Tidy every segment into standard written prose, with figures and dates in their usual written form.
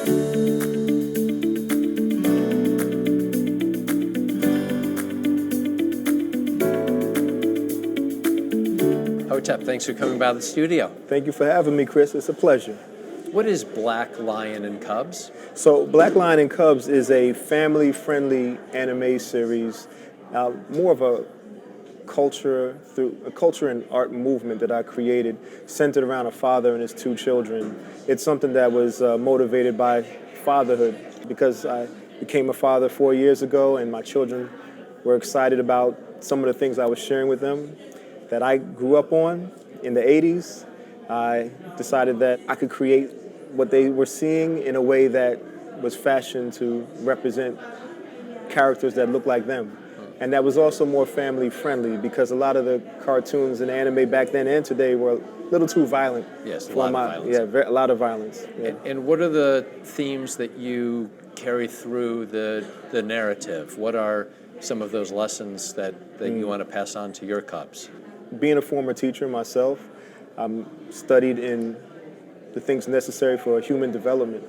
Hotep, thanks for coming by the studio. Thank you for having me, Chris. It's a pleasure. What is Black Lion and Cubs? So Black Lion and Cubs is a family-friendly anime series, more of a culture and art movement that I created, centered around a father and his two children. It's something that was motivated by fatherhood, because I became a father 4 years ago, and my children were excited about some of the things I was sharing with them that I grew up on in the 80s. I decided that I could create what they were seeing in a way that was fashioned to represent characters that look like them. And that was also more family friendly, because a lot of the cartoons and anime back then and today were a little too violent. Yes, a lot of violence. Yeah, a lot of violence. Yeah. And what are the themes that you carry through the narrative? What are some of those lessons that you want to pass on to your Cubs? Being a former teacher myself, studied in the things necessary for human development.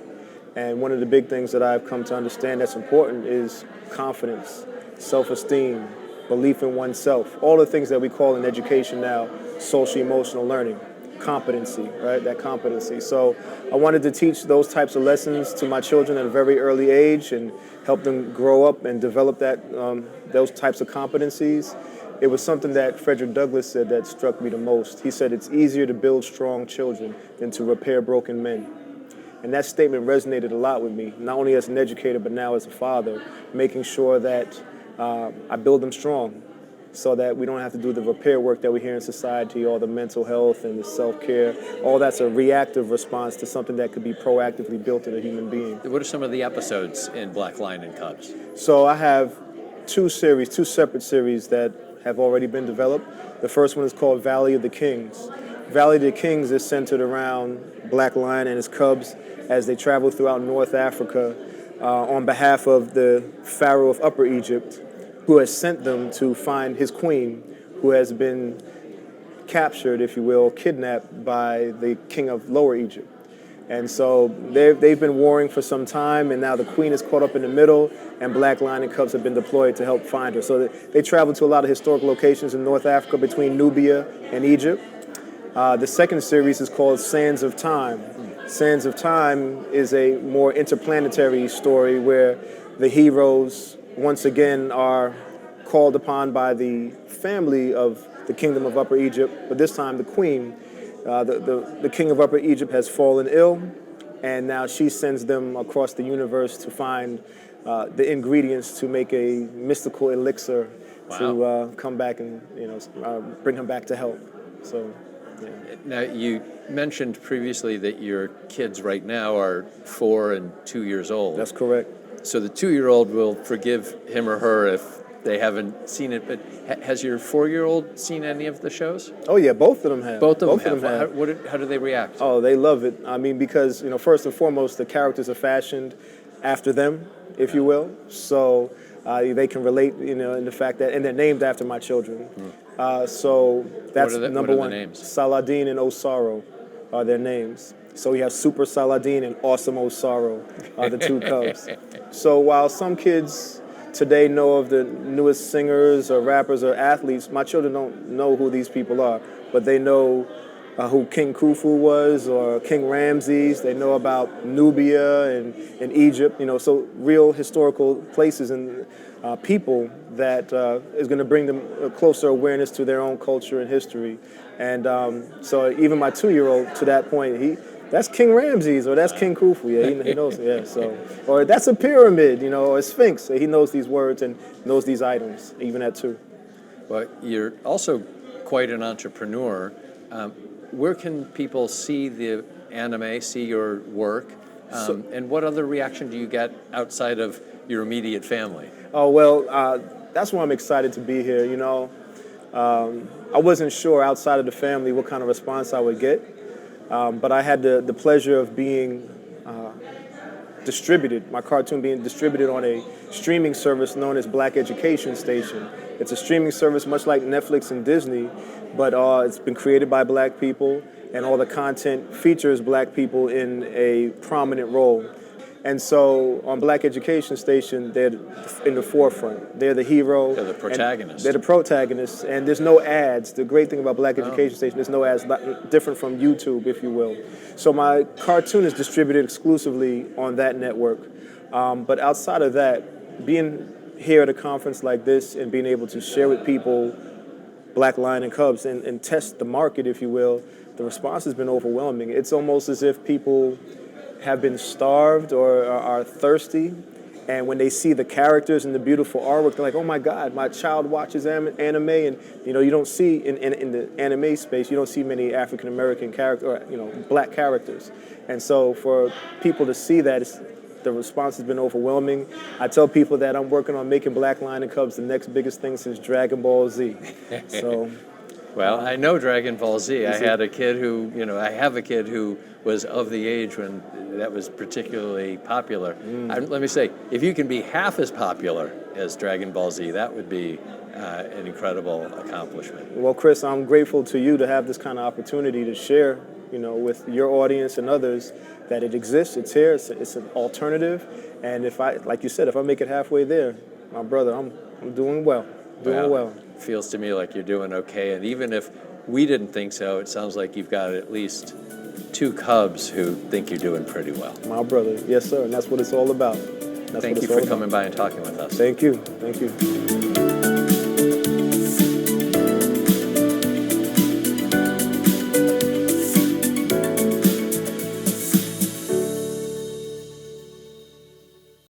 And one of the big things that I've come to understand that's important is confidence, self-esteem, belief in oneself, all the things that we call in education now social-emotional learning, competency, right? That competency. So I wanted to teach those types of lessons to my children at a very early age and help them grow up and develop those types of competencies. It was something that Frederick Douglass said that struck me the most. He said, "It's easier to build strong children than to repair broken men." And that statement resonated a lot with me, not only as an educator, but now as a father, making sure that I build them strong so that we don't have to do the repair work that we hear in society, all the mental health and the self-care. All that's a reactive response to something that could be proactively built in a human being. What are some of the episodes in Black Lion and Cubs? So I have two separate series that have already been developed. The first one is called Valley of the Kings. Valley of the Kings is centered around Black Lion and his cubs as they travel throughout North Africa on behalf of the Pharaoh of Upper Egypt, who has sent them to find his queen, who has been captured, if you will, kidnapped by the king of Lower Egypt. And so they've been warring for some time, and now the queen is caught up in the middle, and Black Lion and Cubs have been deployed to help find her. So they travel to a lot of historical locations in North Africa between Nubia and Egypt. The second series is called Sands of Time. Sands of Time is a more interplanetary story where the heroes once again are called upon by the family of the kingdom of Upper Egypt, but this time the queen. The king of Upper Egypt has fallen ill, and now she sends them across the universe to find the ingredients to make a mystical elixir. Wow. To come back and bring him back to health. So, yeah. Now, you mentioned previously that your kids right now are 4 and 2 years old. That's correct. So the 2-year-old will forgive him or her if they haven't seen it, but has your 4-year-old seen any of the shows? Oh yeah, both of them have. Both of them have. How do they react? Oh, they love it. I mean, because first and foremost, the characters are fashioned after them, if you will, so they can relate, in the fact that, and they're named after my children. So that's number one. Names? Saladin and Osaro are their names. So we have Super Saladin and Awesome Osaro are the two cubs. So while some kids today know of the newest singers or rappers or athletes, my children don't know who these people are, but they know who King Khufu was or King Ramses. They know about Nubia and Egypt, so real historical places and people that is going to bring them a closer awareness to their own culture and history. And so even my 2-year-old, to that point, that's King Ramses, or that's King Khufu. Yeah, he knows. Yeah, so, or that's a pyramid, or a sphinx. He knows these words and knows these items, even at 2. Well, you're also quite an entrepreneur. Where can people see the anime, see your work, and what other reaction do you get outside of your immediate family? Oh well, that's why I'm excited to be here. I wasn't sure outside of the family what kind of response I would get. But I had the pleasure of being distributed, my cartoon being distributed on a streaming service known as Black Education Station. It's a streaming service much like Netflix and Disney, but it's been created by Black people, and all the content features Black people in a prominent role. And so on Black Education Station, they're in the forefront. They're the hero. They're the protagonists. They're the protagonists, and there's no ads. The great thing about Black Education Station, there's no ads, different from YouTube, if you will. So my cartoon is distributed exclusively on that network. But outside of that, being here at a conference like this and being able to share with people Black Lion and Cubs and test the market, if you will, the response has been overwhelming. It's almost as if people have been starved or are thirsty, and when they see the characters and the beautiful artwork, they're like, oh my God, my child watches anime, and you don't see in the anime space, you don't see many African American characters or Black characters, and so for people to see that, the response has been overwhelming. I tell people that I'm working on making Black Lion and Cubs the next biggest thing since Dragon Ball Z. So. Well, I know Dragon Ball Z. I have a kid who was of the age when that was particularly popular. Let me say, if you can be half as popular as Dragon Ball Z, that would be an incredible accomplishment. Well, Chris, I'm grateful to you to have this kind of opportunity to share, with your audience and others that it exists, it's here, it's an alternative. And like you said, if I make it halfway there, my brother, I'm doing well. Well. Feels to me like you're doing okay, and even if we didn't think so, it sounds like you've got at least 2 Cubs who think you're doing pretty well. My brother, yes sir, and that's what it's all about. Thank you for coming by and talking with us. Thank you.